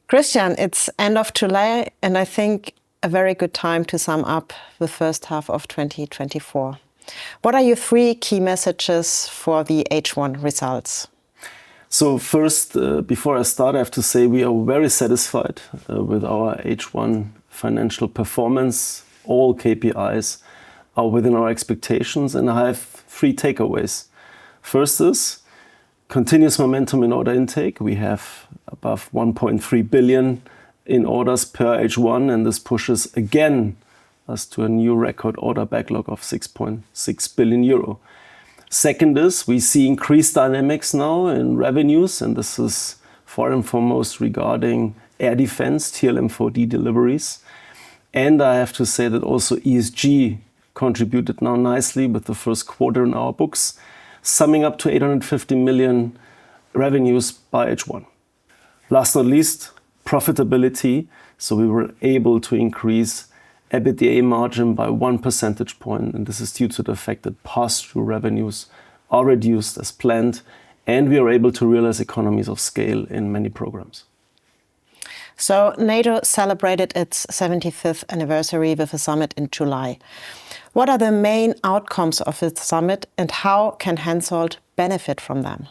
Christian, it's end of July, and I think a very good time to sum up the first half of 2024. What are your three key messages for the H1 results? So first, before I start, I have to say we are very satisfied with our H1 financial performance. All KPIs are within our expectations, and I have three takeaways. First is continuous momentum in order intake. We have above 1.3 billion in orders per H1, and this pushes again us to a new record order backlog of 6.6 billion euro. Second is we see increased dynamics now in revenues, and this is far and foremost regarding air defense, TLM-4D deliveries. And I have to say that also ESG contributed now nicely with the first quarter in our books, summing up to 850 million revenues by H1. Last but not least, profitability. So we were able to increase EBITDA margin by 1 percentage point, and this is due to the fact that pass-through revenues are reduced as planned, and we are able to realize economies of scale in many programs. So NATO celebrated its 75th anniversary with a summit in July. What are the main outcomes of the summit, and how can HENSOLDT benefit from them?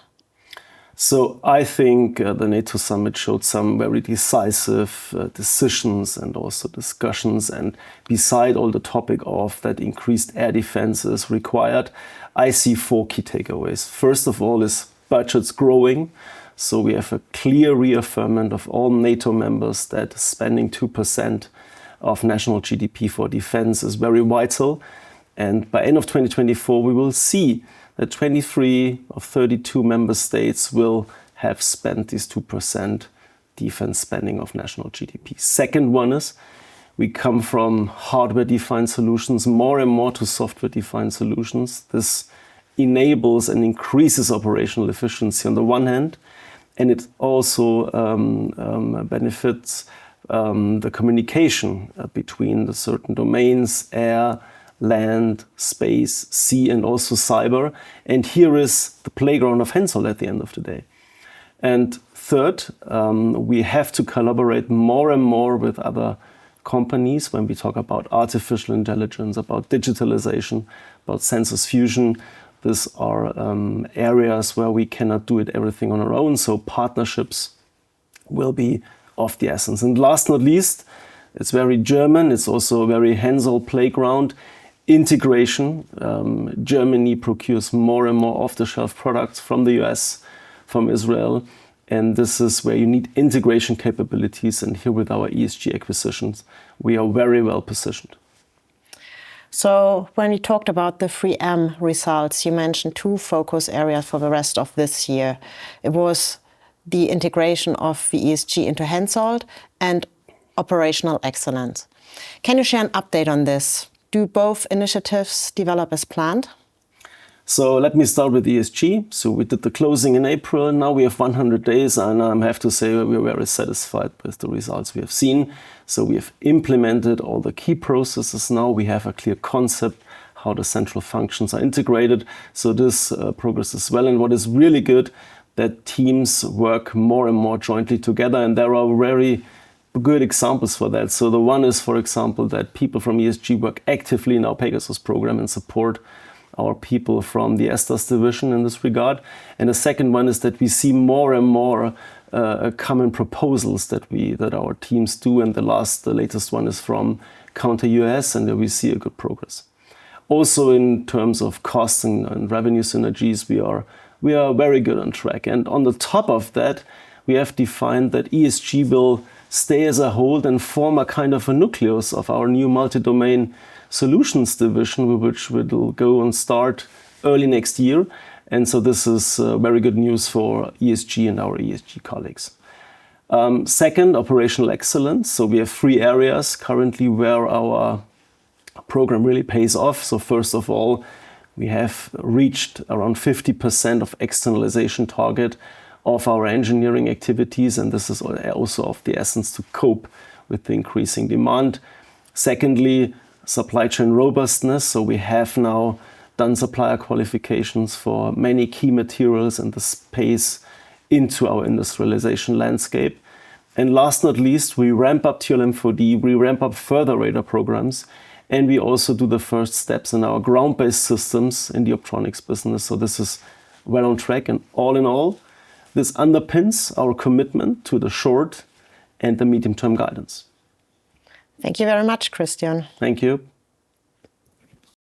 So I think the NATO summit showed some very decisive decisions and also discussions. And beside all the topic of that increased air defense is required, I see four key takeaways. First of all is budgets growing. So we have a clear reaffirmation of all NATO members that spending 2% of national GDP for defense is very vital. And by end of 2024, we will see that 23 of 32 member states will have spent this 2% defense spending of national GDP. Second one is we come from hardware-defined solutions more and more to software-defined solutions. This enables and increases operational efficiency on the one hand, and it also benefits the communication between the certain domains, air, land, space, sea, and also cyber. And here is the playground of HENSOLDT at the end of the day. And third, we have to collaborate more and more with other companies when we talk about artificial intelligence, about digitalization, about sensors fusion. These are areas where we cannot do it everything on our own, so partnerships will be of the essence. And last not least, it's very German, it's also a very HENSOLDT playground. Integration. Germany procures more and more off-the-shelf products from the US, from Israel, and this is where you need integration capabilities, and here with our ESG acquisitions, we are very well positioned. So when you talked about the 3M results, you mentioned two focus areas for the rest of this year. It was the integration of the ESG into HENSOLDT and operational excellence. Can you share an update on this? Do both initiatives develop as planned? So let me start with ESG. So we did the closing in April. Now we have 100 days, and I have to say we're very satisfied with the results we have seen. So we have implemented all the key processes. Now we have a clear concept how the central functions are integrated. So this progresses well. And what is really good, that teams work more and more jointly together, and there are very good examples for that. So the one is, for example, that people from ESG work actively in our Pegasus program and support our people from the ESTAS division in this regard. And the second one is that we see more and more common proposals that our teams do. And the latest one is from Counter US, and there we see a good progress. Also in terms of cost and revenue synergies, we are very good on track. And on the top of that, we have defined that ESG will stay as a whole and form a kind of a nucleus of our new multi-domain solutions division, which will go and start early next year. And so this is very good news for ESG and our ESG colleagues. Second, operational excellence. So we have three areas currently where our program really pays off. So first of all, we have reached around 50% of externalization target of our engineering activities, and this is also of the essence to cope with the increasing demand. Secondly, supply chain robustness. So we have now done supplier qualifications for many key materials and the space into our industrialization landscape. And last not least, we ramp up TRML-4D, we ramp up further radar programs, and we also do the first steps in our ground-based systems in the optronics business. So this is well on track, and all in all, this underpins our commitment to the short and the medium-term guidance. Thank you very much, Christian. Thank you.